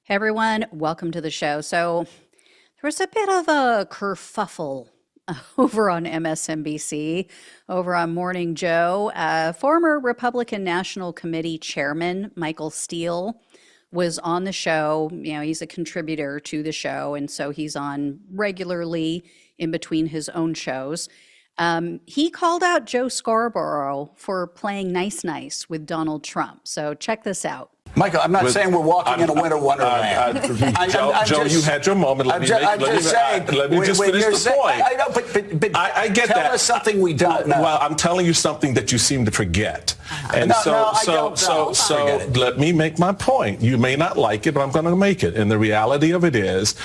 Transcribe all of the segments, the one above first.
Hey everyone, welcome to the show. So there was a bit of a kerfuffle over on MSNBC, over on Morning Joe. Former Republican National Committee Chairman Michael Steele was on the show. You know, he's a contributor to the show, and so he's on regularly in between his own shows. He called out Joe Scarborough for playing nice with Donald Trump. So check this out. Michael, I'm not saying we're walking in a winter wonderland. Joe, you had your moment. Let me just finish the point. I know, but I get that. Tell us something we don't know. Well, I'm telling you something that you seem to forget. And so let me make my point. You may not like it, but I'm going to make it. And the reality of it is,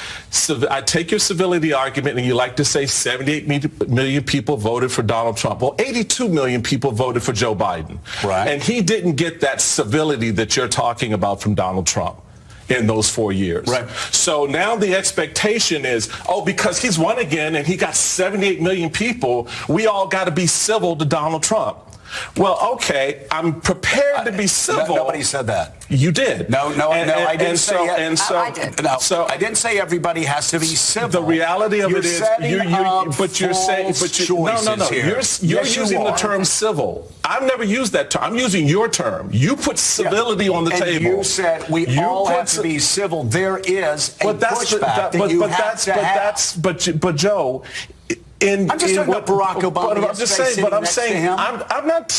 I take your civility argument, and you like to say 78 million people voted for Donald Trump. Well, 82 million people voted for Joe Biden. Right. And he didn't get that civility that you're talking about from Donald Trump in those 4 years. Right. So now the expectation is, because he's won again and he got 78 million people, we all got to be civil to Donald Trump. Well, okay, I'm prepared to be civil. Nobody said that. You did. No, I didn't say I did. I didn't say everybody has to be civil. The reality of it is, you're saying, you're using the term civil. I've never used that term. I'm using your term. You put civility on the table. You said we all have to be civil. There is a pushback that you have to have. But Joe. I'm just talking about Barack Obama. I'm not,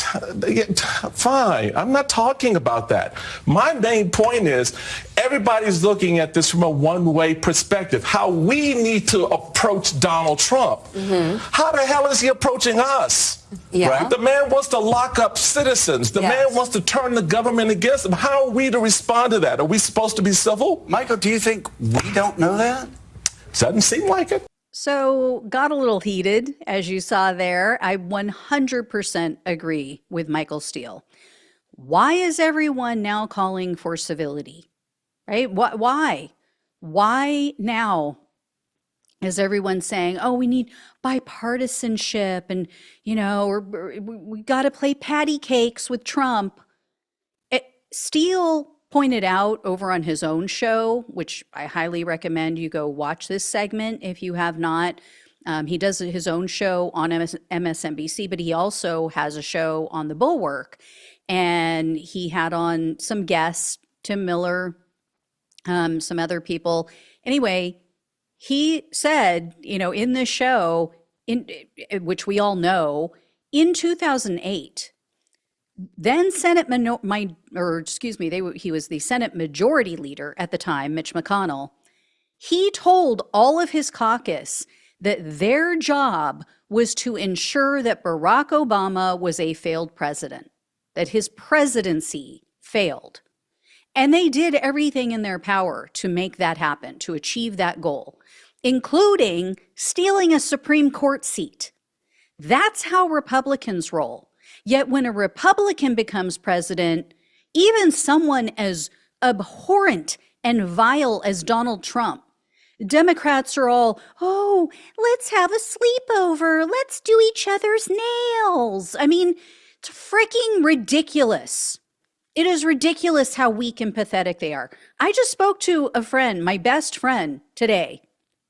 fine. I'm not talking about that. My main point is everybody's looking at this from a one-way perspective, how we need to approach Donald Trump. Mm-hmm. How the hell is he approaching us? Yeah. Right? The man wants to lock up citizens. The man wants to turn the government against him. How are we to respond to that? Are we supposed to be civil? Michael, do you think we don't know that? Doesn't seem like it. So got a little heated, as you saw there. I 100% agree with Michael Steele. Why is everyone now calling for civility? Right? Why? Why now is everyone saying, we need bipartisanship and, we got to play patty cakes with Trump? Steele pointed out over on his own show, which I highly recommend you go watch this segment if you have not. He does his own show on MSNBC, but he also has a show on the Bulwark. And he had on some guests, Tim Miller, some other people. Anyway, he said, in this show, which we all know, in 2008, then he was the Senate Majority Leader at the time, Mitch McConnell. He told all of his caucus that their job was to ensure that Barack Obama was a failed president, that his presidency failed. And they did everything in their power to make that happen, to achieve that goal, including stealing a Supreme Court seat. That's how Republicans roll. Yet when a Republican becomes president, even someone as abhorrent and vile as Donald Trump, Democrats are all, let's have a sleepover. Let's do each other's nails. I mean, it's freaking ridiculous. It is ridiculous how weak and pathetic they are. I just spoke to a friend, my best friend today,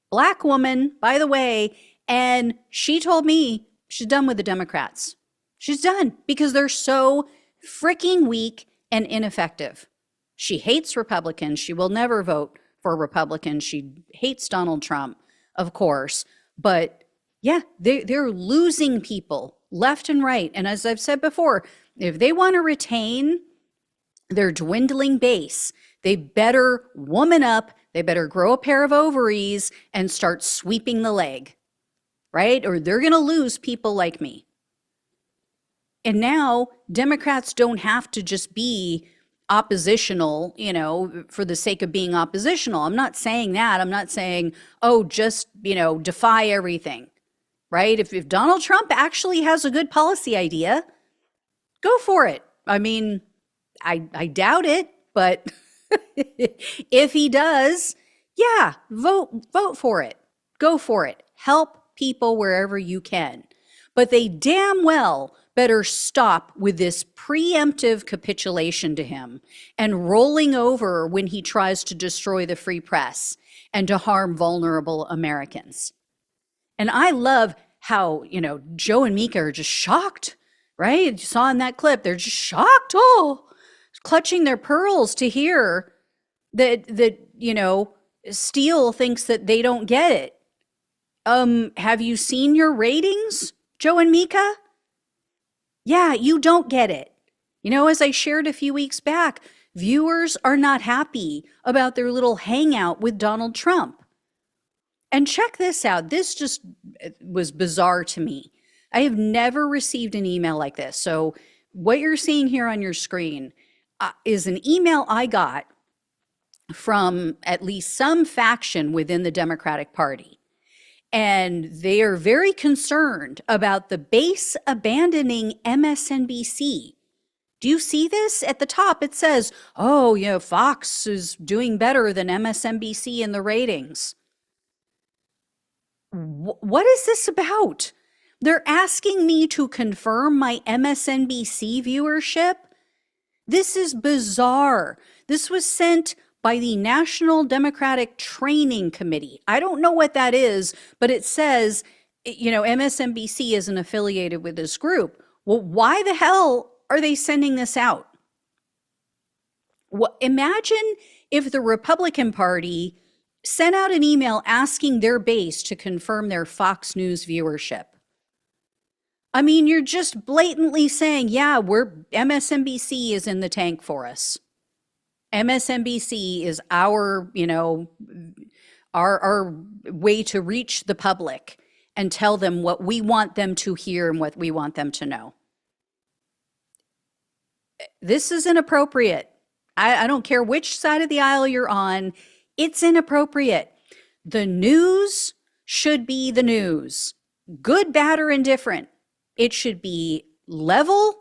Black woman, by the way, and she told me she's done with the Democrats. She's done because they're so freaking weak and ineffective. She hates Republicans. She will never vote for Republicans. She hates Donald Trump, of course. But yeah, they're losing people left and right. And as I've said before, if they want to retain their dwindling base, they better woman up. They better grow a pair of ovaries and start sweeping the leg, right? Or they're going to lose people like me. And now Democrats don't have to just be oppositional, for the sake of being oppositional. I'm not saying that. I'm not saying, just, defy everything, right? If Donald Trump actually has a good policy idea, go for it. I mean, I doubt it, but if he does, vote for it. Go for it. Help people wherever you can. But they damn well better stop with this preemptive capitulation to him and rolling over when he tries to destroy the free press and to harm vulnerable Americans. And I love how, Joe and Mika are just shocked, right? You saw in that clip, they're just shocked, clutching their pearls to hear that Steele thinks that they don't get it. Have you seen your ratings, Joe and Mika? Yeah, you don't get it. As I shared a few weeks back, viewers are not happy about their little hangout with Donald Trump. And check this out. This just was bizarre to me. I have never received an email like this. So what you're seeing here on your screen is an email I got from at least some faction within the Democratic Party. And they are very concerned about the base abandoning MSNBC. Do you see this? At the top, it says, Fox is doing better than MSNBC in the ratings. What is this about? They're asking me to confirm my MSNBC viewership? This is bizarre. This was sent by the National Democratic Training Committee. I don't know what that is, but it says, MSNBC isn't affiliated with this group. Well, why the hell are they sending this out? Well, imagine if the Republican Party sent out an email asking their base to confirm their Fox News viewership. I mean, you're just blatantly saying, yeah, MSNBC is in the tank for us. MSNBC is our way to reach the public and tell them what we want them to hear and what we want them to know. This is inappropriate. I don't care which side of the aisle you're on. It's inappropriate. The news should be the news. Good, bad, or indifferent. It should be level.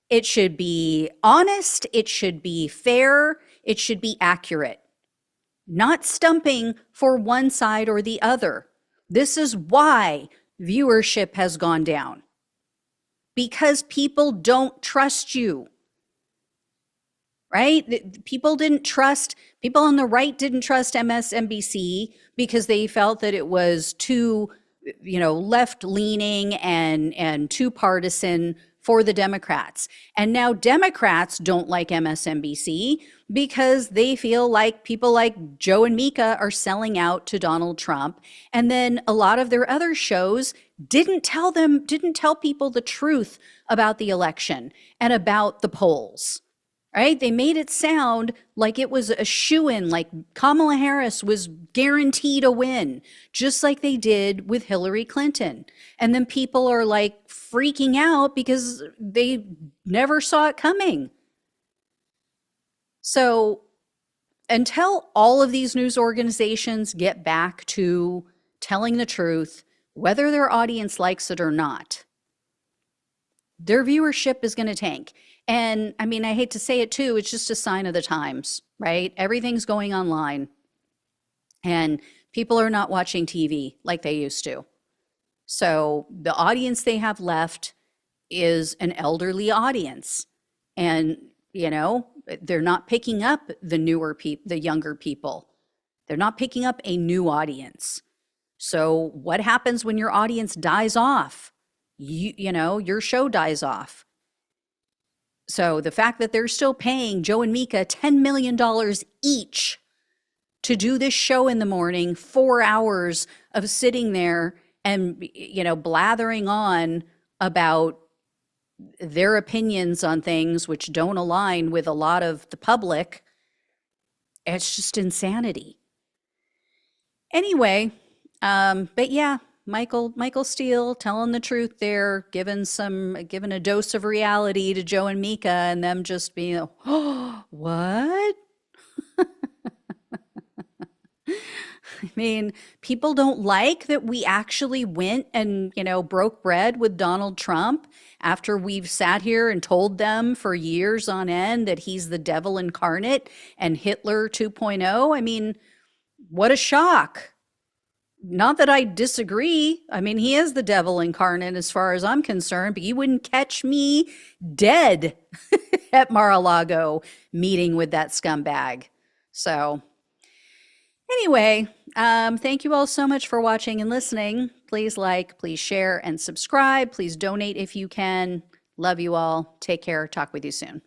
It should be honest. It should be fair. It should be accurate. Not stumping for one side or the other. This is why viewership has gone down. Because people don't trust you. Right? People on the right didn't trust MSNBC because they felt that it was too, left-leaning and too partisan for the Democrats. And now Democrats don't like MSNBC because they feel like people like Joe and Mika are selling out to Donald Trump. And then a lot of their other shows didn't tell people the truth about the election and about the polls. Right? They made it sound like it was a shoo-in, like Kamala Harris was guaranteed a win, just like they did with Hillary Clinton. And then people are like freaking out because they never saw it coming. So until all of these news organizations get back to telling the truth, whether their audience likes it or not, their viewership is going to tank. And I mean, I hate to say it too, it's just a sign of the times, right? Everything's going online and people are not watching TV like they used to. So the audience they have left is an elderly audience. And, they're not picking up the younger people. They're not picking up a new audience. So what happens when your audience dies off? Your show dies off. So the fact that they're still paying Joe and Mika $10 million each to do this show in the morning, 4 hours of sitting there and, blathering on about their opinions on things which don't align with a lot of the public, it's just insanity. Anyway, but yeah, Michael Steele telling the truth there, giving a dose of reality to Joe and Mika, and them just being, what? I mean, people don't like that we actually went and, broke bread with Donald Trump after we've sat here and told them for years on end that he's the devil incarnate and Hitler 2.0. I mean, what a shock. not that I disagree. I mean, he is the devil incarnate as far as I'm concerned, but you wouldn't catch me dead at Mar-a-Lago meeting with that scumbag. So anyway, thank you all so much for watching and listening. Please like, please share, and subscribe. Please donate if you can. Love you all. Take care. Talk with you soon.